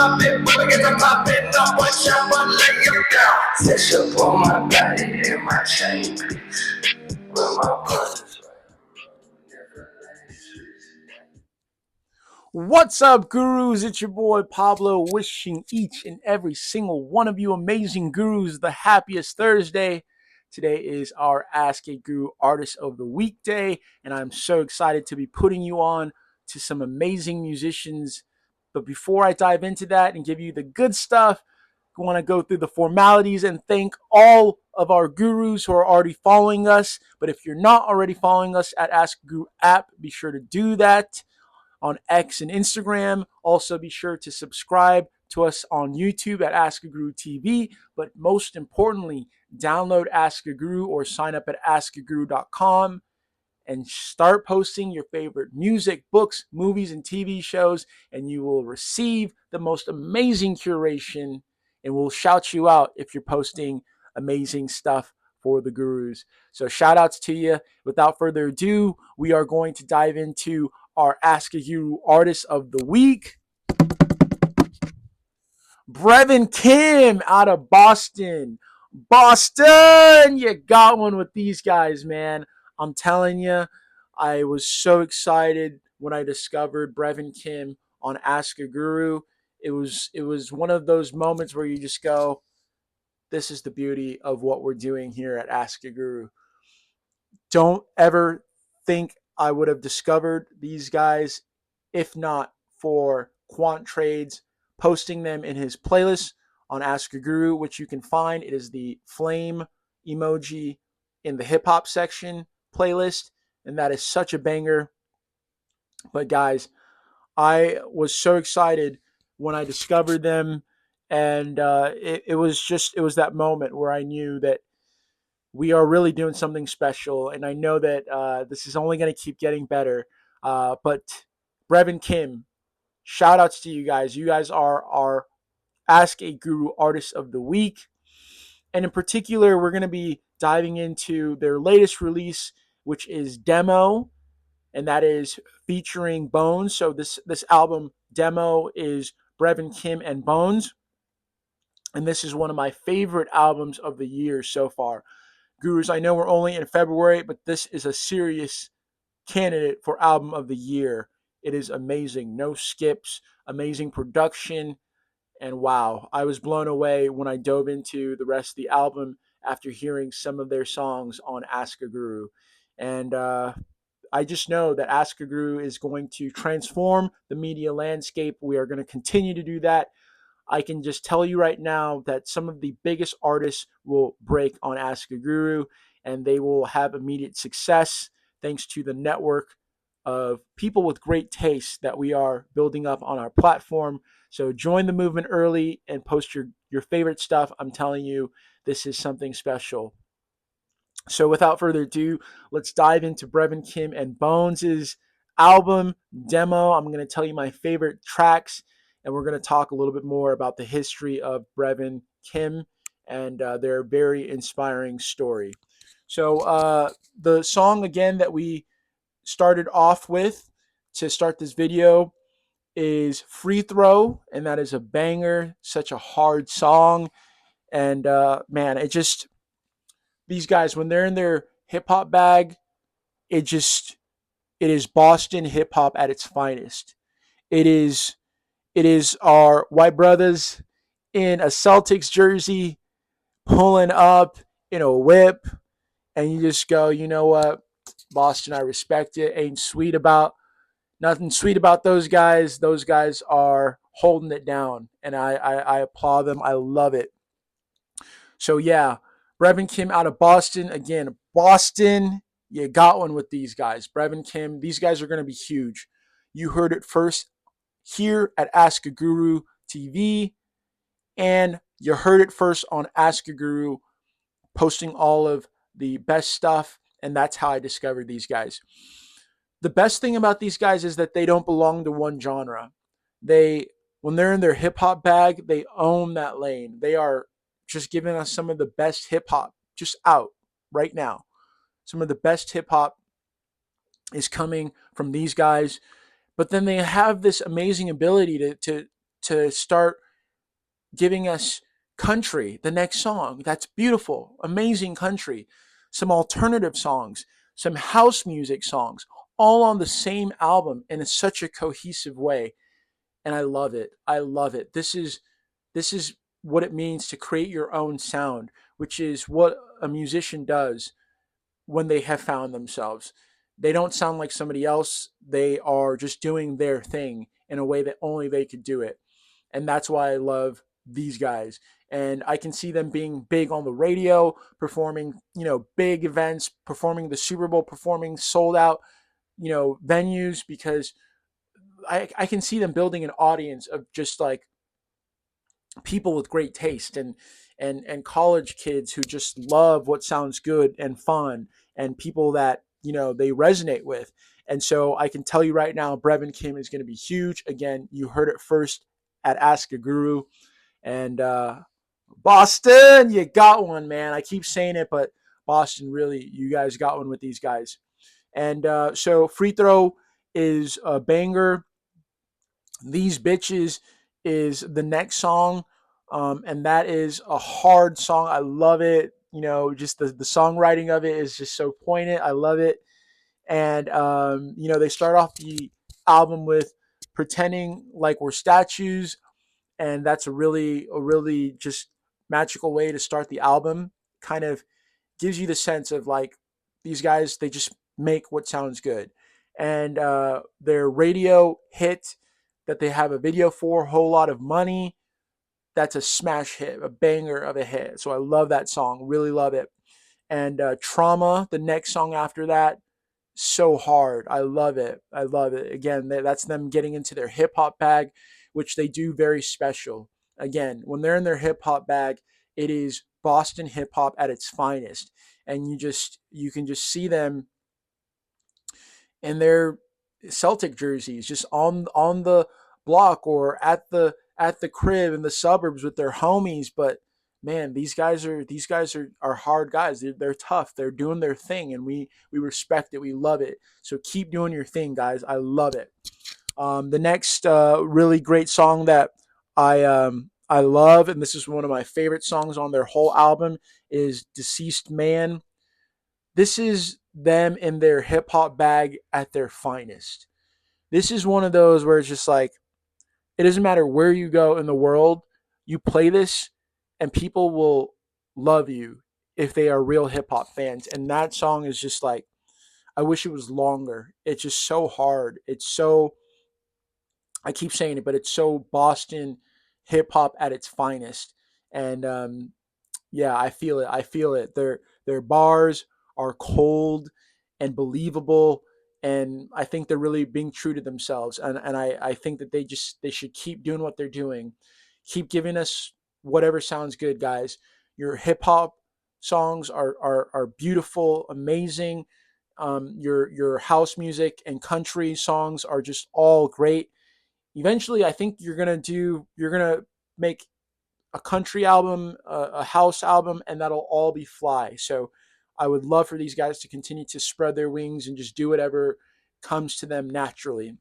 pop it, wanna get to popping up, watch out, but lay you down. Set up on my body in my chain, with my brothers. What's up, gurus? It's your boy Pablo, wishing each and every single one of you amazing gurus the happiest Thursday. Today is our Ask a Guru Artist of the Week day, and I'm so excited to be putting you on to some amazing musicians. But before I dive into that and give you the good stuff, I want to go through the formalities and thank all of our gurus who are already following us. But if you're not already following us at Ask a Guru app, be sure to do that on X and Instagram. Also, be sure to subscribe to us on YouTube at Ask a Guru TV. But most importantly, download Ask a Guru or sign up at askaguru.com and start posting your favorite music, books, movies, and TV shows, and you will receive the most amazing curation, and we'll shout you out if you're posting amazing stuff for the gurus. So shout outs to you. Without further ado, we are going to dive into our Ask a Guru Artist of the Week. Brevin Kim out of Boston. Boston! You got one with these guys, man. I'm telling you, I was so excited when I discovered Brevin Kim on Ask a Guru. It was one of those moments where you just go, this is the beauty of what we're doing here at Ask a Guru. Don't ever think I would have discovered these guys if not for Quant Trades posting them in his playlist on Ask a Guru, which you can find. It is the flame emoji in the hip hop section playlist, and that is such a banger. But guys, I was so excited when I discovered them, and it was that moment where I knew that we are really doing something special, and I know that this is only going to keep getting better. But Brevin Kim, shout outs to you guys. You guys are our Ask a Guru Artist of the Week. And in particular, we're going to be diving into their latest release, which is Demo, and that is featuring Bones. So this album, Demo, is Brevin Kim and Bones. And this is one of my favorite albums of the year so far. Gurus, I know we're only in February, but this is a serious candidate for album of the year. It is amazing. No skips, amazing production, and wow, I was blown away when I dove into the rest of the album after hearing some of their songs on Ask a Guru. And I just know that Ask a Guru is going to transform the media landscape. We are going to continue to do that. I can just tell you right now that some of the biggest artists will break on Ask a Guru, and they will have immediate success thanks to the network of people with great taste that we are building up on our platform. So join the movement early and post your favorite stuff. I'm telling you, this is something special. So without further ado, let's dive into Brevin Kim and Bones' album Demo. I'm going to tell you my favorite tracks, and we're going to talk a little bit more about the history of Brevin Kim and their very inspiring story. So the song again that we started off with to start this video is Free Throw, and that is a banger, such a hard song. And man, it just, these guys, when they're in their hip hop bag, it just, it is Boston hip hop at its finest. It is, it is our white brothers in a Celtics jersey pulling up in a whip, and you just go, you know what, Boston, I respect it. Ain't sweet about nothing sweet about those guys. Those guys are holding it down, and I applaud them. I love it. So yeah, Brevin Kim out of Boston again. Boston, you got one with these guys. Brevin Kim, these guys are going to be huge. You heard it first here at Ask a Guru TV, and you heard it first on Ask a Guru, posting all of the best stuff, and that's how I discovered these guys. The best thing about these guys is that they don't belong to one genre. They, when they're in their hip hop bag, they own that lane. They are just giving us some of the best hip hop just out right now. Some of the best hip hop is coming from these guys, but then they have this amazing ability to start giving us country, the next song. That's beautiful, amazing country. Some alternative songs, some house music songs, all on the same album in such a cohesive way. And I love it. I love it. This is what it means to create your own sound, which is what a musician does when they have found themselves. They don't sound like somebody else. They are just doing their thing in a way that only they could do it. And that's why I love these guys. And I can see them being big on the radio, performing, big events, performing the Super Bowl, performing sold out, venues, because I can see them building an audience of just like people with great taste, and college kids who just love what sounds good and fun, and people that they resonate with. And so I can tell you right now, Brevin Kim is going to be huge. Again, you heard it first at Ask a Guru. And Boston, you got one, man. I keep saying it, but Boston, really, you guys got one with these guys. And so Free Throw is a banger. These Bitches is the next song. And that is a hard song. I love it. Just the songwriting of it is just so poignant. I love it. And, they start off the album with pretending like we're statues. And that's a really just magical way to start the album. Kind of gives you the sense of like these guys, they just make what sounds good. And their radio hit that they have a video for, Whole Lot of Money, that's a smash hit, a banger of a hit. So I love that song, really love it. And Trauma, the next song after that, so hard. I love it. I love it. Again, that's them getting into their hip hop bag, which they do very special. Again, when they're in their hip hop bag, it is Boston hip hop at its finest. And you can just see them in their Celtic jerseys, just on the block or at the crib in the suburbs with their homies. But man, these guys are hard guys. They're tough. They're doing their thing, and we respect it. We love it. So keep doing your thing, guys. I love it. The next really great song that I love, and this is one of my favorite songs on their whole album, is "Deceased Man." This is them in their hip hop bag at their finest. This is one of those where it's just like it doesn't matter where you go in the world, you play this and people will love you if they are real hip hop fans. And that song is just like I wish it was longer. It's just so hard. It's so I keep saying it, but it's so Boston hip hop at its finest. And yeah, I feel it. I feel it. Their bars are cold and believable, and I think they're really being true to themselves. And I think that they should keep doing what they're doing. Keep giving us whatever sounds good, guys. Your hip hop songs are beautiful, amazing. Your house music and country songs are just all great. Eventually, I think you're gonna make a country album, a house album, and that'll all be fly. So I would love for these guys to continue to spread their wings and just do whatever comes to them naturally.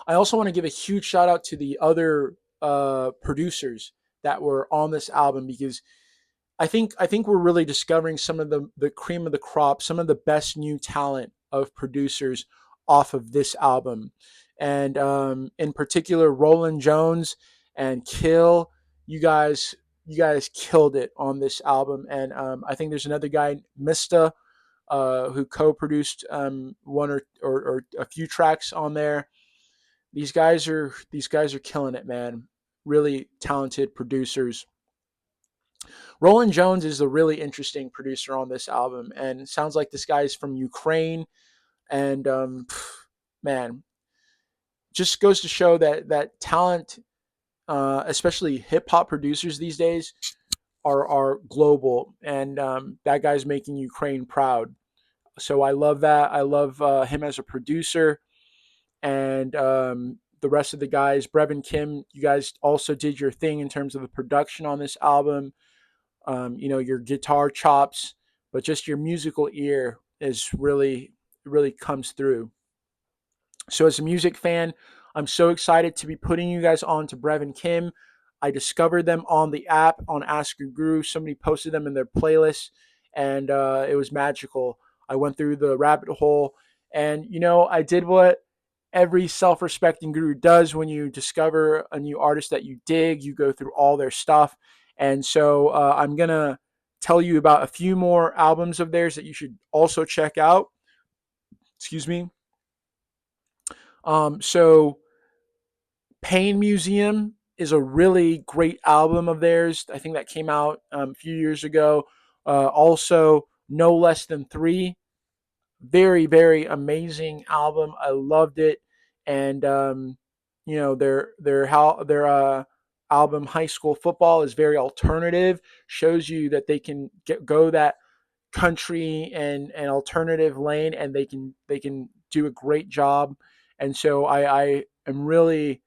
I also want to give a huge shout out to the other producers that were on this album, because I think we're really discovering some of the cream of the crop, some of the best new talent of producers off of this album, and in particular, Roland Jones and Kill. You guys, you guys killed it on this album, and I think there's another guy, Mista, who co-produced one or a few tracks on there. These guys are killing it, man. Really talented producers. Roland Jones is a really interesting producer on this album, and it sounds like this guy's from Ukraine. And man, just goes to show that talent, especially hip hop producers these days, are global, and that guy's making Ukraine proud. So I love that. I love him as a producer, and the rest of the guys, Brevin Kim, you guys also did your thing in terms of the production on this album. Your guitar chops, but just your musical ear is really comes through. So as a music fan, I'm so excited to be putting you guys on to Brevin Kim. I discovered them on the app on Ask Your Guru. Somebody posted them in their playlist, and it was magical. I went through the rabbit hole, and I did what every self-respecting guru does when you discover a new artist that you dig. You go through all their stuff, and so I'm gonna tell you about a few more albums of theirs that you should also check out. Excuse me. So Pain Museum is a really great album of theirs. I think that came out a few years ago. Also, No Less Than Three, very very amazing album. I loved it, and their album High School Football is very alternative. Shows you that they can go that country and alternative lane, and they can do a great job. And so I am really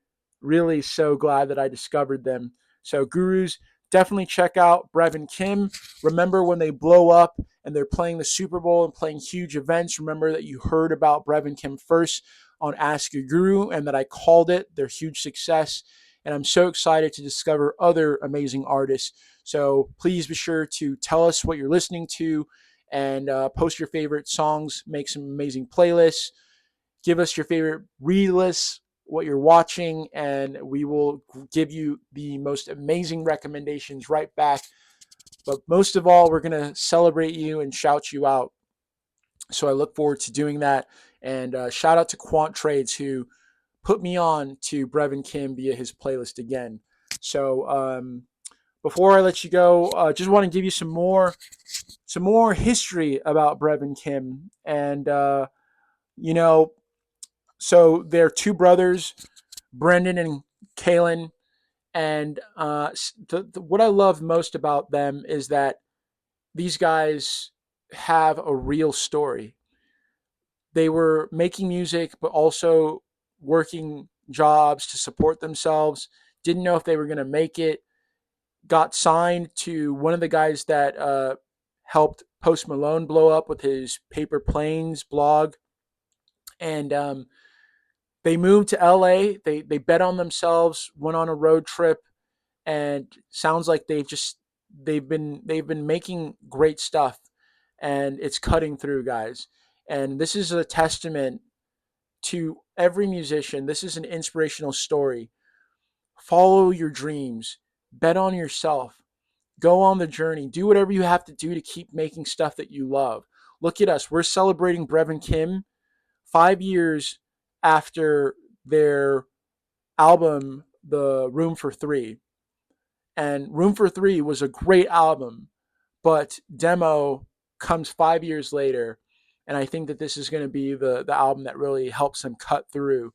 so glad that I discovered them. So gurus, definitely check out Brevin Kim. Remember when they blow up and they're playing the Super Bowl and playing huge events, remember that you heard about Brevin Kim first on Ask Your Guru, and that I called it their huge success. And I'm so excited to discover other amazing artists. So please be sure to tell us what you're listening to, and post your favorite songs, make some amazing playlists, give us your favorite read lists, what you're watching, and we will give you the most amazing recommendations right back. But most of all, we're going to celebrate you and shout you out. So I look forward to doing that. And shout out to Quant Trades, who put me on to Brevin Kim via his playlist again. So before I let you go, just want to give you some more history about Brevin Kim. And you know, so they're two brothers, Brendan and Kalen. And what I love most about them is that these guys have a real story. They were making music, but also working jobs to support themselves. Didn't know if they were going to make it. Got signed to one of the guys that helped Post Malone blow up with his Paper Planes blog. And they moved to LA. They bet on themselves, went on a road trip, and sounds like they've been making great stuff, and it's cutting through, guys. And this is a testament to every musician. This is an inspirational story. Follow your dreams, bet on yourself, go on the journey, do whatever you have to do to keep making stuff that you love. Look at us. We're celebrating Brevin Kim 5 years after their album, The Room for Three. And Room for Three was a great album, but Demo comes 5 years later. And I think that this is going to be the album that really helps them cut through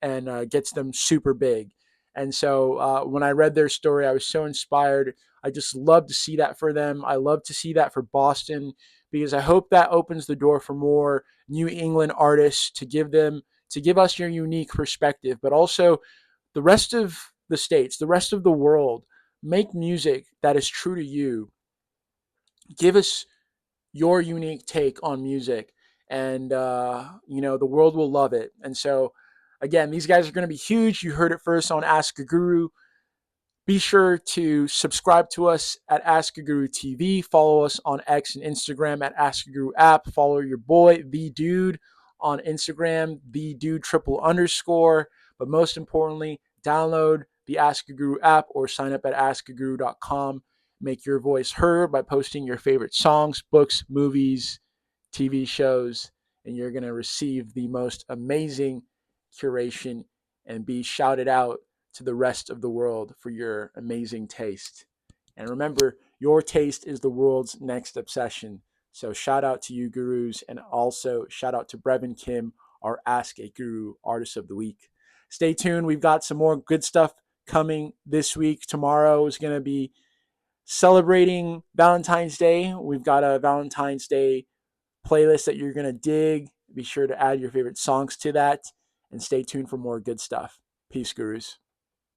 and gets them super big. And so when I read their story, I was so inspired. I just love to see that for them. I love to see that for Boston, because I hope that opens the door for more New England artists to give us your unique perspective, but also the rest of the states, the rest of the world. Make music that is true to you. Give us your unique take on music, and the world will love it. And so again, these guys are going to be huge. You heard it first on Ask a Guru. Be sure to subscribe to us at Ask a Guru TV. Follow us on X and Instagram at Ask a Guru app. Follow your boy the dude on Instagram, the dude triple underscore. But most importantly, download the Ask a Guru app or sign up at askaguru.com. Make your voice heard by posting your favorite songs, books, movies, TV shows, and you're going to receive the most amazing curation and be shouted out to the rest of the world for your amazing taste. And remember, your taste is the world's next obsession. So shout out to you, gurus, and also shout out to Brevin Kim, our Ask a Guru Artist of the Week. Stay tuned. We've got some more good stuff coming this week. Tomorrow is going to be celebrating Valentine's Day. We've got a Valentine's Day playlist that you're going to dig. Be sure to add your favorite songs to that, and stay tuned for more good stuff. Peace, gurus.